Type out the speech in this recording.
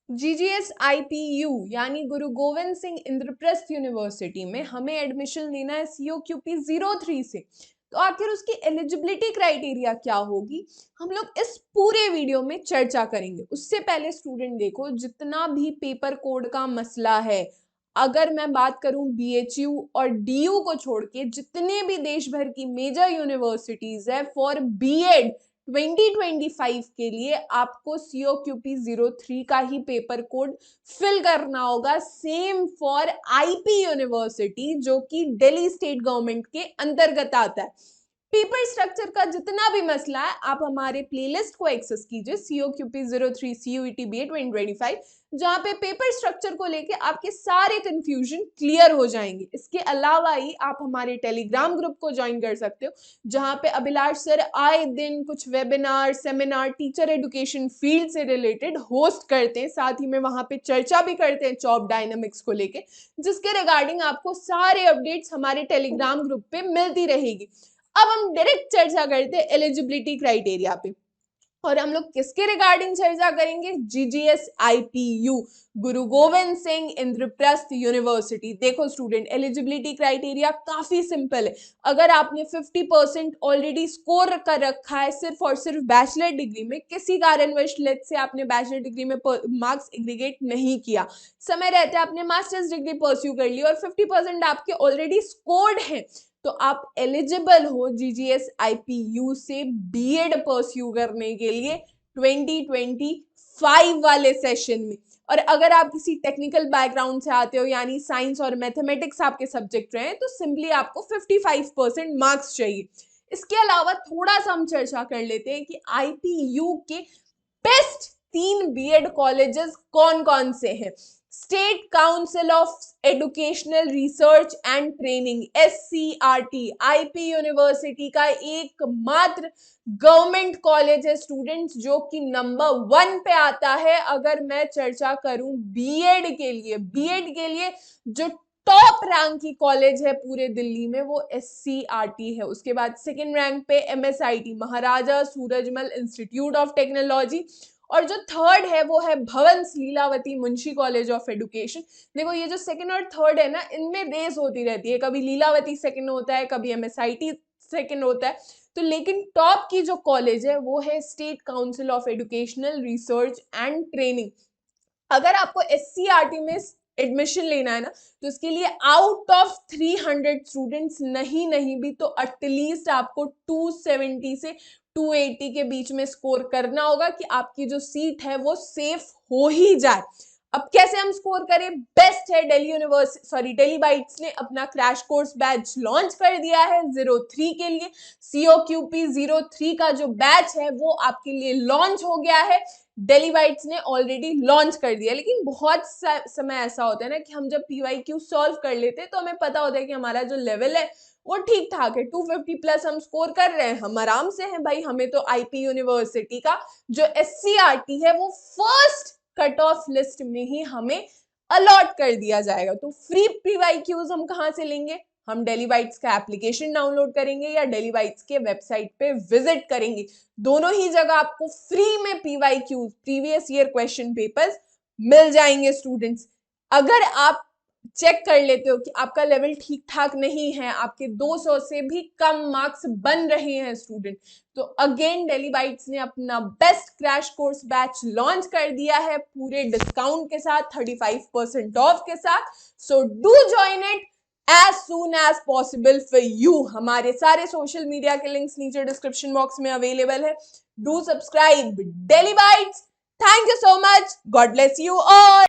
GGS IPU यानी गुरु Govind Singh Indraprastha university में हमें एडमिशन लेना है COQP 03 से। तो आखिर उसकी एलिजिबिलिटी क्राइटेरिया क्या होगी, हम लोग इस पूरे वीडियो में चर्चा करेंगे। उससे पहले स्टूडेंट देखो, जितना भी पेपर कोड का मसला है, अगर मैं बात करूं BHU और DU को छोड़ के जितने भी देश भर की मेजर यूनिवर्सिटीज है फॉर BEd 2025 के लिए आपको COQP 03 का ही पेपर कोड फिल करना होगा। सेम फॉर IP यूनिवर्सिटी जो कि दिल्ली स्टेट गवर्नमेंट के अंतर्गत आता है। पेपर स्ट्रक्चर का जितना भी मसला है आप हमारे प्लेलिस्ट को एक्सेस कीजिए COQP 03 CUET BA 2025, जहां पे पेपर स्ट्रक्चर को लेके आपके सारे कंफ्यूजन क्लियर हो जाएंगे। इसके अलावा ही आप हमारे टेलीग्राम ग्रुप को ज्वाइन कर सकते हो, जहां पे अभिलाष सर आए दिन कुछ webinar seminar teacher education field से रिलेटेड होस्ट करते हैं। साथ ही में वहां पे चर्चा भी करते हैं जॉब डायनामिक्स को लेके, जिसके रिगार्डिंग आपको सारे अपडेट्स हमारे टेलीग्राम ग्रुप पे मिलती रहेगी। अब हम डायरेक्ट चर्चा करते हैं एलिजिबिलिटी क्राइटेरिया पे, और हम लोग किसके रिगार्डिंग चर्चा करेंगे? GGS IPU गुरु गोविंद सिंह इंद्रप्रस्थ यूनिवर्सिटी। देखो स्टूडेंट, एलिजिबिलिटी क्राइटेरिया काफी सिंपल है। अगर आपने 50% ऑलरेडी स्कोर कर रखा है सिर्फ और सिर्फ बैचलर डिग्री में, किसी कारणवश लेट से आपने बैचलर डिग्री में मार्क्स एग्रीगेट नहीं किया, समय रहते आपने मास्टर्स डिग्री परस्यू कर ली और 50% आपके ऑलरेडी स्कोर्ड है, तो आप एलिजिबल हो GGS IPU से BEd परस्यू करने के लिए 2025 वाले सेशन में। और अगर आप किसी टेक्निकल बैकग्राउंड से आते हो, यानी साइंस और मैथमेटिक्स आपके सब्जेक्ट रहे, तो सिंपली आपको 55% मार्क्स चाहिए। इसके अलावा थोड़ा सा हम चर्चा कर लेते हैं कि IPU के बेस्ट 3 BEd कॉलेजेस कौन कौन से हैं। State council of educational research and training SCRT IP university का एकमात्र गवर्नमेंट कॉलेज है स्टूडेंट्स, जो कि नंबर 1 पे आता है। अगर मैं चर्चा करूं BEd के लिए जो टॉप रैंक की कॉलेज है पूरे दिल्ली में, वो SCRT है। उसके बाद सेकंड रैंक पे MSIT Maharaja Surajmal institute of technology, और जो थर्ड है वो है Bhavans Leelavati Munshi college of education. देखो ये जो सेकंड और थर्ड है ना, इनमें रेस होती रहती है, कभी लीलावती सेकंड होता है, कभी MSIT सेकंड होता है, तो लेकिन टॉप की जो कॉलेज है वो है state council of educational research and training. अगर आपको SCRT में एडमिशन लेना है ना, तो इसके लिए आउट ऑफ 300 स्टूडेंट्स नहीं भी तो एटलीस्ट आपको 270 से 280 के बीच में स्कोर करना होगा कि आपकी जो सीट है वो सेफ हो ही जाए। अब कैसे हम स्कोर करें? बेस्ट है दिल्ली बाइट्स ने अपना क्रैश कोर्स बैच लॉन्च कर दिया है 03 के लिए। COQP 03 का जो बैच है वो आपके लिए लॉन्च हो गया है, दिल्ली बाइट्स ने ऑलरेडी लॉन्च कर दिया। लेकिन बहुत समय ऐसा होता है ना कि हम जब PYQ सॉल्व कर लेते हैं तो हमें पता होता है कि हमारा जो लेवल है वो ठीक ठाक है, 250 प्लस हम स्कोर कर रहे हैं, हम आराम से हैं भाई। हमें तो IP यूनिवर्सिटी का जो SCRT है वो फर्स्ट कट ऑफ लिस्ट में ही हमें अलॉट कर दिया जाएगा। तो फ्री PYQs हम कहां से लेंगे? हम दिल्ली बाइट्स का एप्लीकेशन डाउनलोड करेंगे या दिल्ली बाइट्स के वेबसाइट पे विजिट करेंगे। दोनों ही जगह आपको फ्री में PYQs previous year question papers मिल जाएंगे स्टूडेंट्स। अगर आप चेक कर लेते हो कि आपका लेवल ठीक ठाक नहीं है, आपके 200 से भी कम मार्क्स बन रहे हैं स्टूडेंट, तो अगेन दिल्ली बाइट्स ने अपना best crash course batch launch कर दिया है पूरे डिस्काउंट के साथ, 35% ऑफ के साथ। So do join it as soon as possible for you। हमारे सारे सोशल मीडिया के लिंक्स नीचे डिस्क्रिप्शन बॉक्स में अवेलेबल है। Do subscribe Delhi bytes. Thank you so much, God bless you all.